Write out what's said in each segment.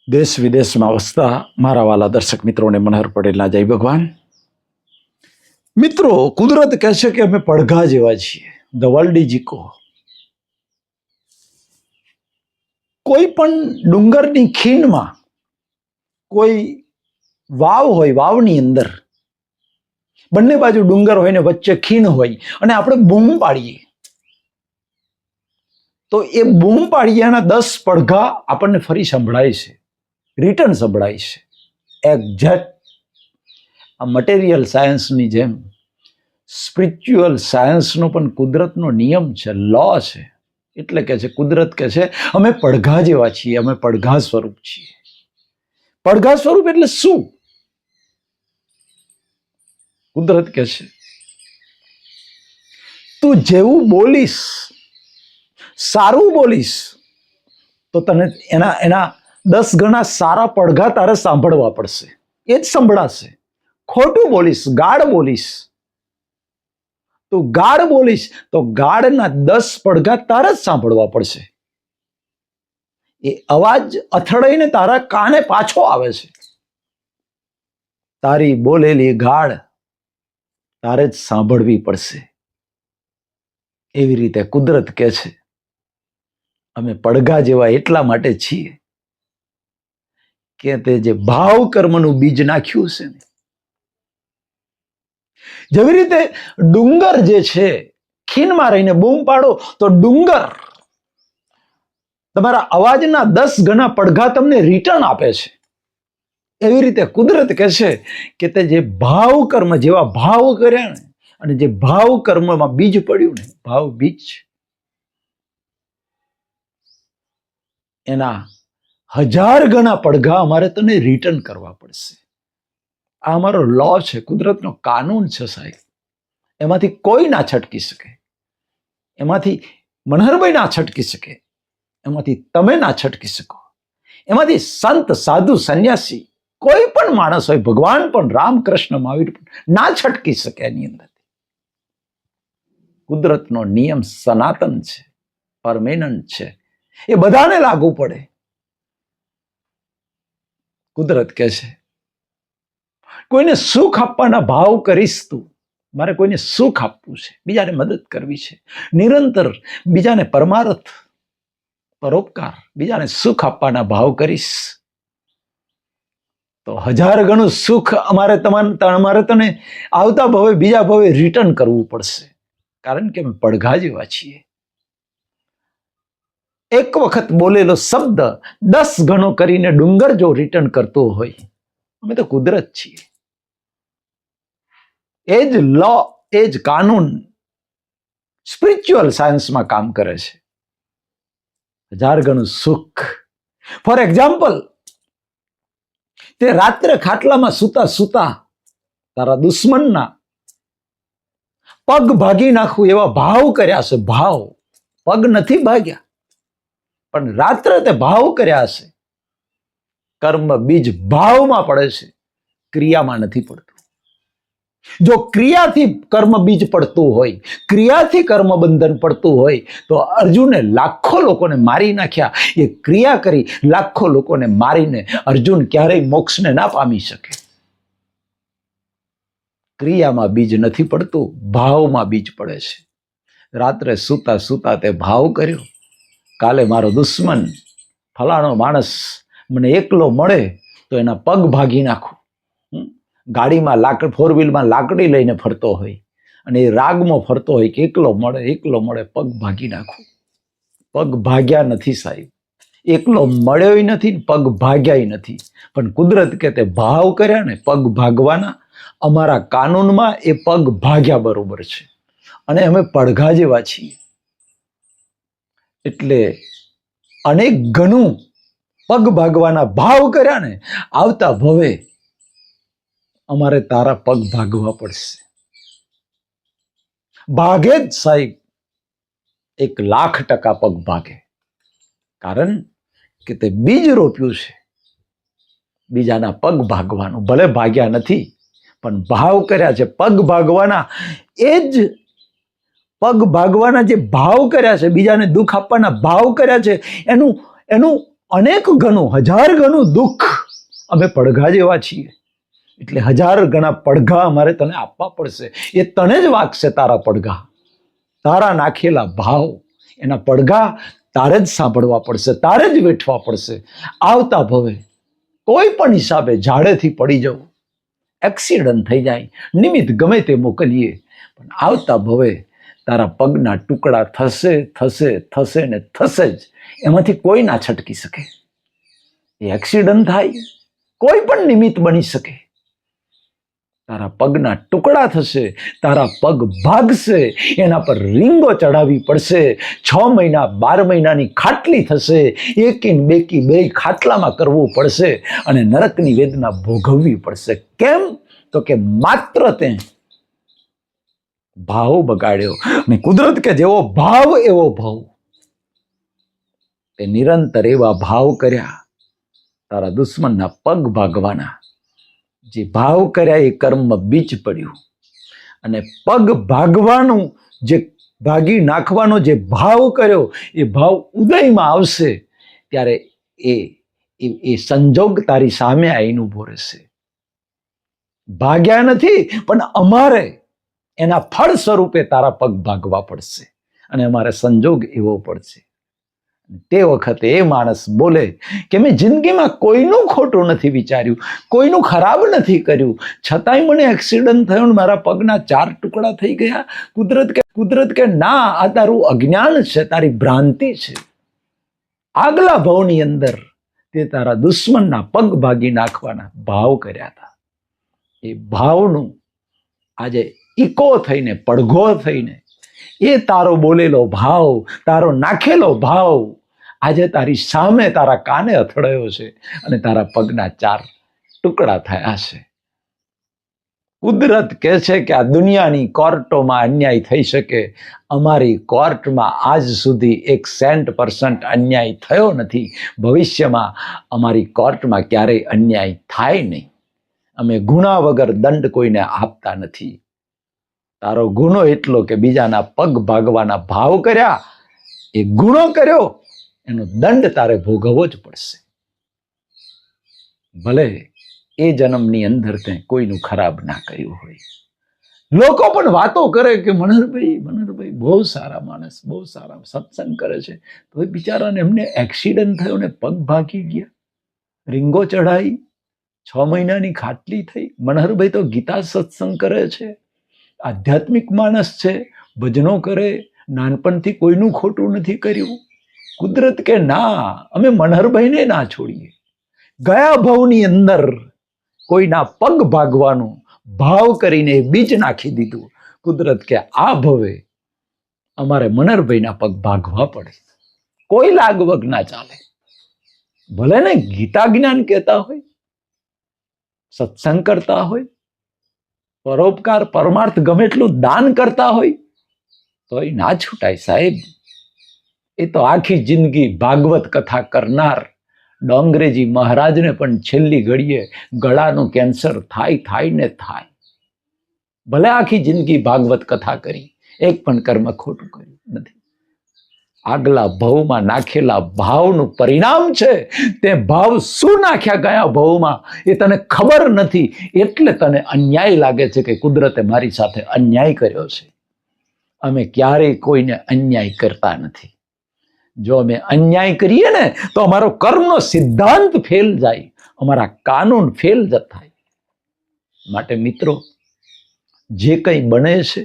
દેશ વિદેશમાં વસતા મારા વાલા દર્શક મિત્રોને મનહર પટેલના જય ભગવાન. મિત્રો, કુદરત કહે છે કે અમે પડઘા જેવા છીએ. The world is echo. કોઈ પણ ડુંગરની ખીણમાં કોઈ વાવ હોય, વાવની અંદર બંને બાજુ ડુંગર હોય ને વચ્ચે ખીણ હોય અને આપણે બૂમ પાડીએ તો એ બૂમ પાડીયાના 10 પડઘા આપણને ફરી સંભળાય છે, રિટર્ન સંભળાય છે. એક્ઝેક્ટ આ મટીરિયલ સાયન્સની જેમ સ્પિરિચ્યુઅલ સાયન્સનો પણ કુદરતનો નિયમ છે, લો છે. એટલે કે છે કુદરત કે છે અમે પડઘા જેવા છીએ, અમે પડઘા સ્વરૂપ છીએ. પડઘા સ્વરૂપ એટલે શું? કુદરત કે છે તું જેવું બોલીશ, સારું બોલીશ તો તને એના 10 ગણા સારા પડઘા તારે સાંભળવા પડશે, એ જ સંભળાશે. ખોટું બોલીશ, ગાળ બોલીશ, તું ગાળ બોલીશ તો ગાળના 10 પડઘા તારે જ સાંભળવા પડશે. એ અવાજ અથડાઈને તારા કાને પાછો આવે છે. તારી બોલેલી ગાળ તારે જ સાંભળવી પડશે. એવી રીતે કુદરત કહે છે અમે પડઘા જેવા એટલા માટે છીએ કે તે જે ભાવ કર્મનું બીજ નાખ્યું છે ને, જેવી રીતે ડુંગર જે છે, ખીણમાં રહીને બૂમ પાડો તો ડુંગર તમારા અવાજના 10 ગણા પડઘા તમને રિટર્ન આપે છે. એવી રીતે કુદરત કહે છે કે તે જે ભાવ કર્મ જેવા ભાવ કર્યા ને, અને જે ભાવ કર્મમાં બીજ પડ્યું ને, ભાવ બીજ, એના 1000 ગણા પડઘા અમારે તને રિટર્ન કરવા પડશે. આ અમારો લો છે, કુદરતનો કાનૂન છે સાહેબ. એમાંથી કોઈ ના છટકી શકે, એમાંથી મનહરભાઈ ના છટકી શકે, એમાંથી તમે ના છટકી શકો, એમાંથી સંત સાધુ સંન્યાસી કોઈ પણ માણસ હોય, ભગવાન પણ રામકૃષ્ણ મહાવીર પણ ના છટકી શકે એની અંદર. કુદરતનો નિયમ સનાતન છે, પરમેનન્ટ છે, એ બધાને લાગુ પડે. કુદરત કહે છે કોઈને સુખ આપવાના ભાવ કરીશ તું. મારે કોઈને સુખ આપવું છે, બીજાને મદદ કરવી છે, નિરંતર બીજાને પરમાર્થ, પરોપકાર, બીજાને સુખ આપવાના ભાવ કરીશ તો 1000 ગણું સુખ અમારે તને આવતા ભવે, બીજા ભવે રિટર્ન કરવું પડશે. કારણ કે અમે પડઘા જેવા છીએ. એક વખત બોલેલો શબ્દ 10 ગણો કરીને ડુંગર જો રિટર્ન કરતો હોય, અમે તો કુદરત છીએ. એ જ લો, એ જ કાનૂન સ્પિરિચ્યુઅલ સાયન્સમાં કામ કરે છે. 1000 ગણું સુખ. ફોર એક્ઝામ્પલ, તે રાત્રે ખાટલામાં સૂતા સૂતા તારા દુશ્મનના પગ ભાગી નાખવું એવા ભાવ કર્યા છે. ભાવ, પગ નથી ભાગ્યા, પણ રાત્રે તે ભાવ કર્યા છે. કર્મ બીજ ભાવમાં પડે છે, ક્રિયામાં નથી પડતું. જો ક્રિયાથી કર્મ બીજ પડતું હોય, ક્રિયાથી કર્મ બંધન પડતું હોય તો અર્જુને લાખો લોકોને મારી નાખ્યા. એ ક્રિયા કરી લાખો લોકોને મારીને અર્જુન ક્યારેય મોક્ષને ના પામી શકે. ક્રિયામાં બીજ નથી પડતું, ભાવમાં બીજ પડે છે. રાત્રે સૂતા સૂતા તે ભાવ કર્યો, કાલે મારો દુશ્મન ફલાણો માણસ મને એકલો મળે તો એના પગ ભાગી નાખું. ગાડીમાં ફોર વ્હીલમાં લાકડી લઈને ફરતો હોય અને એ રાગમાં ફરતો હોય કે એકલો મળે પગ ભાગી નાખું. પગ ભાગ્યા નથી સાહેબ, એકલો મળ્યો નથી, પગ ભાગ્યા નથી. પણ કુદરત કે તે ભાવ કર્યા ને પગ ભાગવાના, અમારા કાનૂનમાં એ પગ ભાગ્યા બરોબર છે. અને અમે પડઘા જેવા છીએ. એટલે અનેક ગણું પગ ભાગવાના ભાવ કર્યા ને, આવતા ભવે અમારે તારા પગ ભાગવા પડશે. ભાગે જ સાહેબ, 1,00,000% પગ ભાગે. કારણ કે તે બીજ રોપ્યું છે બીજાના પગ ભાગવાનું. ભલે ભાગ્યા નથી પણ ભાવ કર્યા છે પગ ભાગવાના. એ જ પગ ભાગવાના જે ભાવ કર્યા છે, બીજાને દુઃખ આપવાના ભાવ કર્યા છે, એનું અનેક ગણું, 1000 ગણું દુઃખ. અમે પડઘા જેવા છીએ, એટલે 1000 ગણા પડઘા અમારે તને આપવા પડશે. એ તને જ વાગશે તારા પડઘા, તારા નાખેલા ભાવ, એના પડઘા તારે જ સાંભળવા પડશે, તારે જ વેઠવા પડશે. આવતા ભવે કોઈ પણ હિસાબે ઝાડેથી પડી જવું, એક્સિડન્ટ થઈ જાય, નિમિત્ત ગમે તે મોકલીએ, પણ આવતા ભવે તારા પગના ટુકડા થશે થશે થશે ને થશે જ. એમાંથી કોઈ ના છટકી શકે. એ એક્સિડન્ટ થાય, કોઈ પણ નિમિત્ત બની શકે. તારા પગના ટુકડા થશે, તારા પગ ભાગશે, એના પર રીંગો ચડાવવી પડશે. 6 મહિના 12 મહિનાની ખાટલી થશે, એકી બેકી બે ખાટલામાં કરવું પડશે અને નરકની વેદના ભોગવવી પડશે. કેમ? તો કે માત્ર તે ભાવ બગાડ્યો. અને કુદરત કે જેવો ભાવ એવો ભાવ, તે નિરંતર એવા ભાવ કર્યા, તારા દુશ્મનના પગ ભાગવાના. જે ભાવ કર્યા એ કર્મ બીજ પડ્યું. અને પગ ભાગવાનું, જે ભાગી નાખવાનો જે ભાવ કર્યો, એ ભાવ ઉદયમાં આવશે ત્યારે એ સંજોગ તારી સામે આવીને ઊભો રહેશે. ભાગ્યા નથી, પણ અમારે એના ફળ સ્વરૂપે તારા પગ ભાગવા પડશે અને અમારે સંજોગ એવો પડશે. તે વખતે એ માણસ બોલે કે મેં જિંદગીમાં કોઈનું ખોટું નથી વિચાર્યું, કોઈનું ખરાબ નથી કર્યું, છતાંય મને એક્સિડન્ટ થયો ને મારા પગના 4 ટુકડા થઈ ગયા. કુદરત કે ના, આ તારું અજ્ઞાન છે, તારી ભ્રાંતિ છે. આગલા ભાવની અંદર તે તારા દુશ્મનના પગ ભાગી નાખવાના ભાવ કર્યા હતા. એ ભાવનું આજે ઇકો થઈને, પડઘો થઈને, એ તારો બોલેલો ભાવ, તારો નાખેલો ભાવ આજે તારી સામે તારા કાને અથડાયો છે અને તારા પગના 4 ટુકડા થયા છે. કુદરત કહે છે કે આ દુનિયાની કોર્ટોમાં અન્યાય થઈ શકે, અમારી કોર્ટમાં આજ સુધી 1% અન્યાય થયો નથી. ભવિષ્યમાં અમારી કોર્ટમાં ક્યારેય અન્યાય થાય નહીં. અમે ગુના વગર દંડ કોઈને આપતા નથી. તારો ગુનો એટલો કે બીજાના પગ ભાગવાના ભાવ કર્યા, એ ગુનો કર્યો, એનો દંડ તારે ભોગવવો જ પડશે. ભલે એ જન્મની અંદર તે કોઈનું ખરાબ ના કર્યું હોય. લોકો પણ વાતો કરે કે મનહરભાઈ બહુ સારા માણસ, બહુ સારા સત્સંગ કરે છે, તો એ બિચારાને એમને એક્સિડન્ટ થયો ને પગ ભાગી ગયા, રીંગો ચઢાઈ, 6 મહિનાની ખાટલી થઈ. મનહરભાઈ તો ગીતા સત્સંગ કરે છે, આધ્યાત્મિક માણસ છે, ભજનો કરે, નાનપણથી કોઈનું ખોટું નથી કર્યું. કુદરત કે ના, અમે મનહરભાઈને ના છોડીએ. ગયા ભાવની અંદર કોઈના પગ ભાગવાનું ભાવ કરીને બીજ નાખી દીધું. કુદરત કે આ ભવે અમારે મનહરભાઈના પગ ભાગવા પડે, કોઈ લાગવગ ના ચાલે. ભલે ને ગીતા જ્ઞાન કહેતા હોય, સત્સંગ કરતા હોય, પરોપકાર પરમાર્થ ગમે એટલું દાન કરતા હોય, તો એ ના છૂટાય સાહેબ. એ તો આખી જિંદગી ભાગવત કથા કરનાર ડોંગરેજી મહારાજને પણ છેલ્લી ઘડીએ ગળાનું કેન્સર થાય ને થાય. ભલે આખી જિંદગી ભાગવત કથા કરી, એક પણ કર્મ ખોટું કર્યું નથી. આગલા ભાવમાં નાખેલા ભાવનું પરિણામ છે. તે ભાવ શું નાખ્યા ગયા ભાવમાં એ તને ખબર નથી, એટલે તને અન્યાય લાગે છે કે કુદરતે મારી સાથે અન્યાય કર્યો છે. અમે ક્યારેય કોઈને અન્યાય કરતા નથી. જો અમે અન્યાય કરીએ ને તો અમારો કર્મનો સિદ્ધાંત ફેલ જાય, અમારા કાનૂન ફેલ થાય. માટે મિત્રો, જે કંઈ બને છે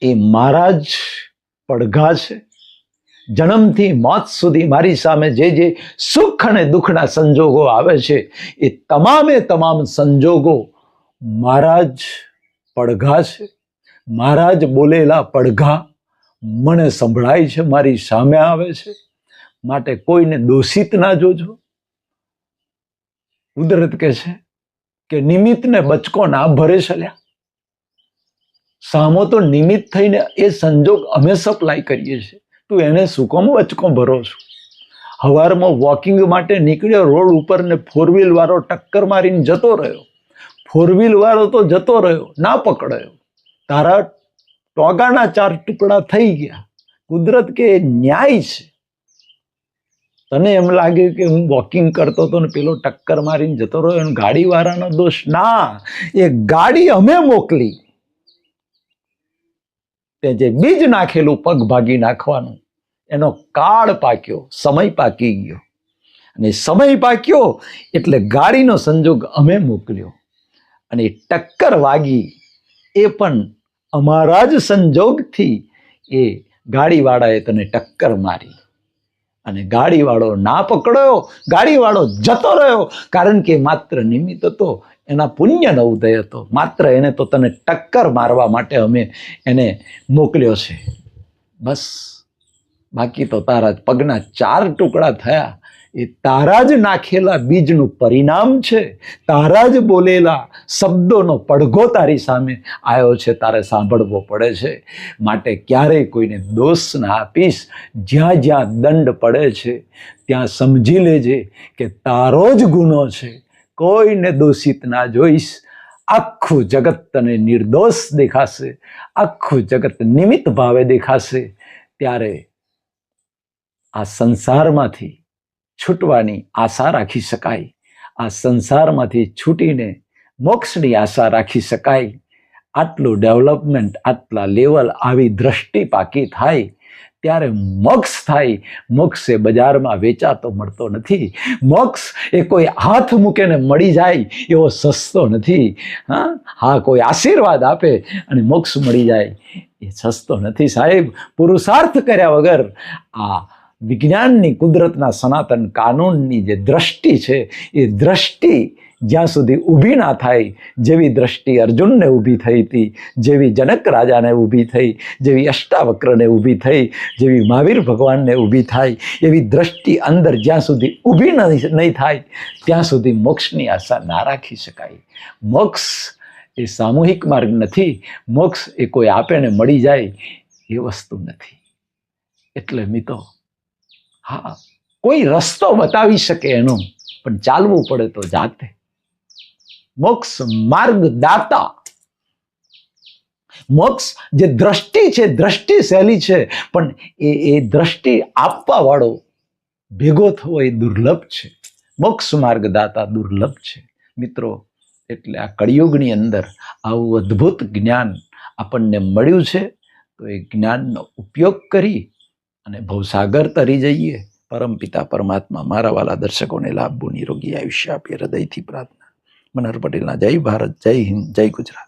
એ મારા જ પડઘા છે. જન્મથી મોત સુધી મારી સામે જે સુખ અને દુઃખના સંજોગો આવે છે, એ તમામ સંજોગો મારા જ પડઘા છે. મારા જ બોલેલા પડઘા મને સંભળાય છે, મારી સામે આવે છે. માટે કોઈને દોષિત ના જોજો. કુદરત કહે છે કે નિમિત્તને બચકો ના ભરે ચલ્યા. સામો તો નિમિત્ત થઈને એ સંજોગ અમે સપ્લાય કરીએ છીએ, તું એને શું કામ બચકો ભરો છો? હવારમાં વોકિંગ માટે નીકળ્યો રોડ ઉપર ને 4 વ્હીલ વાળો ટક્કર મારીને જતો રહ્યો. 4 વ્હીલ વાળો તો જતો રહ્યો, ના પકડાયો, તારા ટોગાના 4 ટુકડા થઈ ગયા. કુદરત કે ન્યાય છે. તને એમ લાગે કે હું વોકિંગ કરતો હતો ને પેલો ટક્કર મારીને જતો રહ્યો અને ગાડીવાળાનો દોષ. ના, એ ગાડી અમે મોકલી. તે જે બીજ નાખેલું પગ ભાગી નાખવાનું, એનો કાળ પાક્યો, સમય પાકી ગયો. અને સમય પાક્યો એટલે ગાડીનો સંજોગ અમે મોકલ્યો. અને ટક્કર વાગી એ પણ અમારા જ સંજોગથી. એ ગાડીવાળાએ તને ટક્કર મારી અને ગાડીવાળો ના પકડ્યો, ગાડીવાળો જતો રહ્યો, કારણ કે માત્ર નિમિત્ત હતો, એના પુણ્યનો ઉદય હતો. માત્ર એને તો તને ટક્કર મારવા માટે અમે એને મોકલ્યો છે, બસ. બાકી તો તારા પગના 4 ટુકડા થયા એ તારા જ નાખેલા બીજનું પરિણામ છે. તારા જ બોલેલા શબ્દોનો પડઘો તારી સામે આવ્યો છે, તારે સાંભળવો પડે છે. માટે ક્યારેય કોઈને દોષ ના આપીશ. જ્યાં જ્યાં દંડ પડે છે ત્યાં સમજી લેજે કે તારો જ ગુનો છે. કોઈને દોષિત ના જોઈશ. આખું જગત તને નિર્દોષ દેખાશે, આખું જગત નિમિત્ત ભાવે દેખાશે. ત્યારે આ સંસારમાંથી છૂટવાની આશા રાખી શકાય. આ સંસારમાંથી છૂટીને મોક્ષની આશા રાખી શકાય. આટલું ડેવલપમેન્ટ, આટલા લેવલ, આવી દ્રષ્ટિ પાકી થાય ત્યારે મોક્ષ થાય. મોક્ષ એ બજારમાં વેચાતો મળતો નથી. મોક્ષ એ કોઈ હાથ મૂકીને મળી જાય એવો સસ્તો નથી. હા, કોઈ આશીર્વાદ આપે અને મોક્ષ મળી જાય એ સસ્તો નથી સાહેબ. પુરુષાર્થ કર્યા વગર આ વિજ્ઞાનની, કુદરતના સનાતન કાનૂનની જે દ્રષ્ટિ છે એ દ્રષ્ટિ જ્યાં સુધી ઊભી ના થાય, જેવી દ્રષ્ટિ અર્જુનને ઊભી થઈ હતી, જેવી જનક રાજાને ઊભી થઈ, જેવી અષ્ટાવક્રને ઊભી થઈ, જેવી મહાવીર ભગવાનને ઊભી થાય, એવી દ્રષ્ટિ અંદર જ્યાં સુધી ઊભી નહીં થાય ત્યાં સુધી મોક્ષની આશા ના રાખી શકાય. મોક્ષ એ સામૂહિક માર્ગ નથી. મોક્ષ એ કોઈ આપે ને મળી જાય એ વસ્તુ નથી. એટલે મિત્રો, હા, કોઈ રસ્તો બતાવી શકે એનો, પણ ચાલવું પડે તો જાતે. મોક્ષ માર્ગ દાતા, મોક્ષ જે દ્રષ્ટિ છે, દ્રષ્ટિ શૈલી છે, પણ એ દ્રષ્ટિ આપવા વાળો ભેગો થવો એ દુર્લભ છે. મોક્ષ માર્ગ દાતા દુર્લભ છે મિત્રો. એટલે આ કળિયુગની અંદર આવું અદ્ભુત જ્ઞાન આપણને મળ્યું છે, તો એ જ્ઞાનનો ઉપયોગ કરી અને ભવસાગર તરી જઈએ. પરમપિતા પરમાત્મા મારા વાલા દર્શકોને લાભવું, નિરોગી આયુષ્ય આપે, હૃદયથી પ્રાર્થના. મનહર પટેલના જય ભારત, જય હિન્દ, જય ગુજરાત.